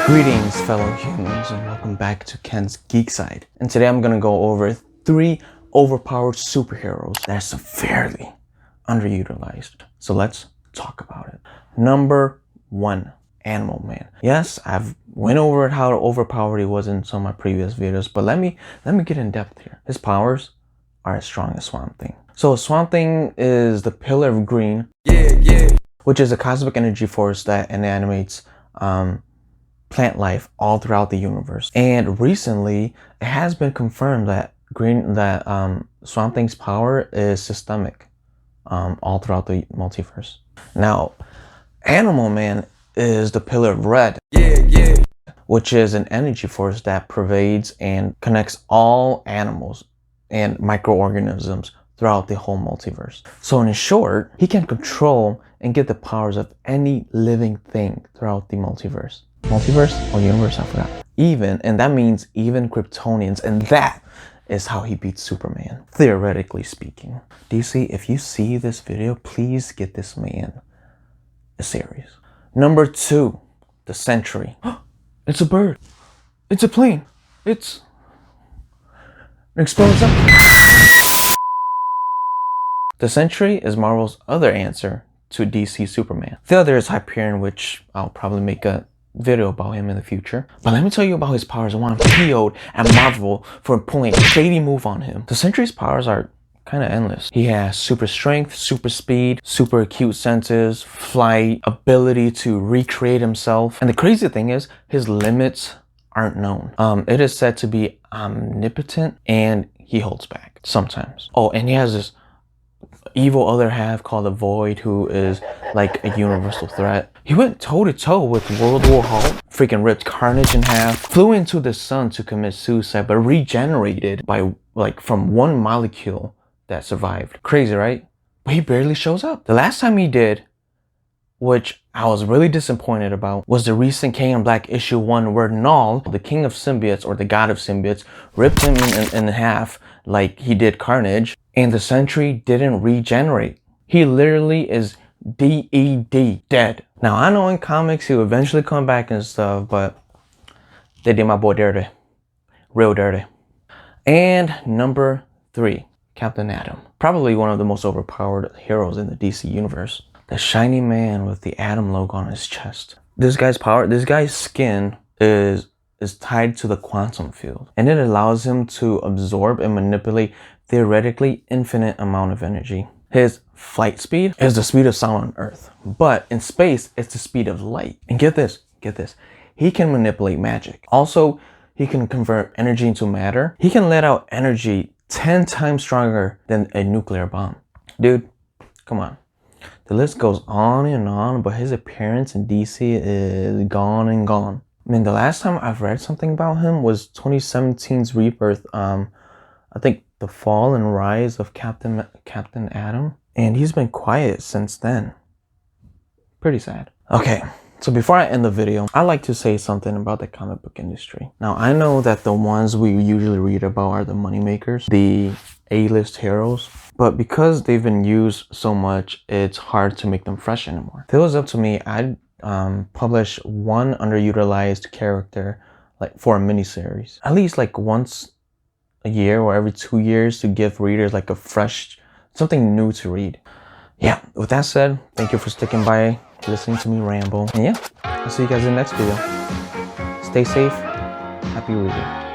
Greetings, fellow humans, and welcome back to Ken's Geek Side. And today I'm gonna go over 3 overpowered superheroes that are severely underutilized. So let's talk about it. Number 1, Animal Man. Yes, I've went over how overpowered he was in some of my previous videos, but let me get in depth here. His powers are as strong as Swamp Thing. So Swamp Thing is the Pillar of Green, which is a cosmic energy force that animates plant life all throughout the universe. And recently, it has been confirmed that Swamp Thing's power is systemic all throughout the multiverse. Now, Animal Man is the Pillar of Red, which is an energy force that pervades and connects all animals and microorganisms throughout the whole multiverse. So in short, he can control and get the powers of any living thing throughout the multiverse. Multiverse or universe, I forgot. And that means even Kryptonians, and that is how he beats Superman, theoretically speaking. DC, if you see this video, please get this man a series. Number 2, the Sentry. It's a bird. It's a plane. It's an explosion. The Sentry is Marvel's other answer to DC Superman. The other is Hyperion, which I'll probably make a video about him in the future. But let me tell you about his powers. I want him PO'd at Marvel for pulling a shady move on him. The Sentry's powers are kind of endless. He has super strength, super speed, super acute senses, flight, ability to recreate himself. And the crazy thing is, his limits aren't known. It is said to be omnipotent, and he holds back sometimes. Oh, and he has this evil other half called the Void, who is like a universal threat. He went toe-to-toe with World War Hulk, freaking ripped Carnage in half, flew into the sun to commit suicide, but regenerated by from one molecule that survived. Crazy, right? But he barely shows up. The last time he did, which I was really disappointed about, was the recent King in Black issue 1, where Null, the king of symbiotes or the god of symbiotes, ripped him in half like he did Carnage, and the Sentry didn't regenerate. He literally is DED, dead. Now I know in comics he'll eventually come back and stuff, but they did my boy dirty. Real dirty. And number 3, Captain Atom. Probably one of the most overpowered heroes in the DC universe. The shiny man with the Atom logo on his chest. This guy's skin is tied to the quantum field, and it allows him to absorb and manipulate theoretically infinite amount of energy. His flight speed is the speed of sound on Earth, but in space, it's the speed of light. And get this, he can manipulate magic. Also, he can convert energy into matter. He can let out energy 10 times stronger than a nuclear bomb. Dude, come on. The list goes on and on, but his appearance in DC is gone and gone. I mean, the last time I've read something about him was 2017's Rebirth. I think the fall and rise of Captain Atom. And he's been quiet since then. Pretty sad. Okay, so before I end the video, I'd like to say something about the comic book industry. Now, I know that the ones we usually read about are the moneymakers, the A-list heroes. But because they've been used so much, it's hard to make them fresh anymore. If it was up to me, I'd publish one underutilized character for a miniseries, at least once a year or every 2 years, to give readers a fresh, something new to read. Yeah, with that said, thank you for sticking by, listening to me ramble, and yeah, I'll see you guys in the next video. Stay safe, happy reading.